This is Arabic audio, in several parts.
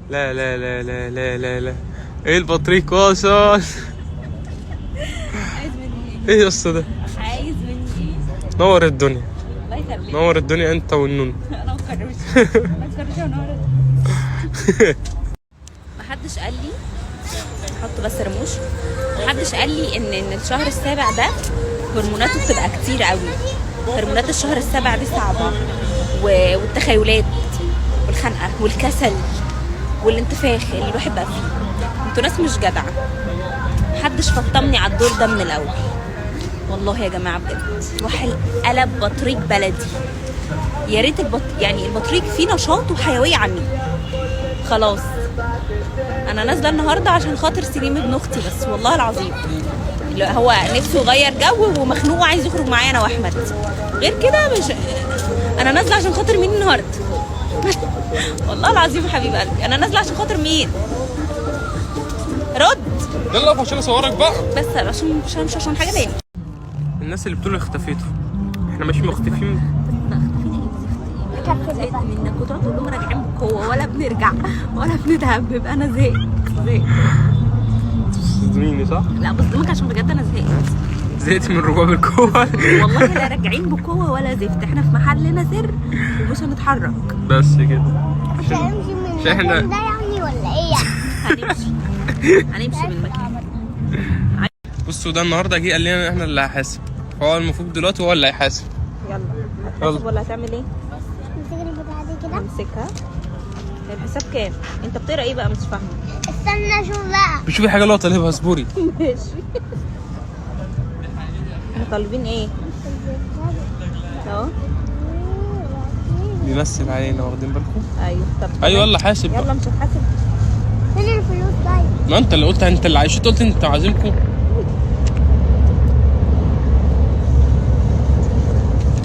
لا لا لا لا لا لا لا، ايه البطريق وصل. عايز مني ايه؟ ايه يا اسطى ده؟ عايز مني ايه؟ نور الدنيا، الله يخليك. نور الدنيا انت والنون. انا ما اتكررش ما اتكررش ونور. محدش قال لي حط بس رموش. محدش قال لي ان الشهر السابع ده هرموناته بتبقى كتير قوي. هرمونات الشهر السابع دي صعبه، والتخيلات والخنقه والكسل والانتفاخ اللي الواحد بقى فيه. انتوا ناس مش جدعه. محدش فطمني على الدور ده من الاول والله يا جماعه بجد. الواحد قلب بطريق بلدي. يا ريت يعني البطريق فيه نشاط وحيويه عني. خلاص انا نازله النهارده عشان خاطر سليم ابن اختي بس، والله العظيم. هو نفسه يغير جو ومخنوق وعايز يخرج معايا انا واحمد. غير كده مش، انا نازله عشان خاطر مين النهارده؟ والله العظيم يا حبيب قلبي انا نازله عشان خاطر مين؟ رد. يلا اقف عشان اصورك بقى. بس مش عشان حاجه تاني. الناس اللي بتقول اختفيتوا، احنا مش مختفين. زهقت منك وتقعد تقول لهم راجعين بقوه ولا بنرجع ولا بنتهبب. انا زهقت. تصدميني صح؟ لا بصدمك عشان بجد انا زهقت من رجوع بالقوة. والله لا راجعين بقوه ولا زفت. احنا في محلنا سر ومش هنتحرك بس كده. مش هنمشي من المكان ده يعني ولا ايه يعني؟ هنمشي من المكان. بصوا ده النهارده جه قال لنا احنا اللي هحاسب، هو المفروض دلوقتي هو اللي هيحاسب. يلا هتحاسب ولا هتعمل ايه؟ امسكي البتاعه دي كده. امسكها. الحساب كام؟ انت بتقرا ايه بقى مش فاهمه؟ استنى اشوف بقى. بشوفي حاجه اللي هو طالبها اصبري. ماشي. احنا طالبين ايه؟ اهو بيمثل علينا، واخدين بالكم؟ ايوه. طب ايوه يلا حاسب يلا بقى. مش هتحاسب. فين الفلوس طيب؟ ما انت اللي قلت، انت اللي عايش، قلت انت عازمكم.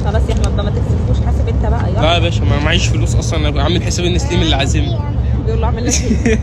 خلاص يا احمد بقى ما تكسبوش، حاسب انت بقى. يلا لا يا باشا ما معيش فلوس اصلا، انا عامل حساب ان سليم اللي عازمني. بيقول له اعمل لك ايه؟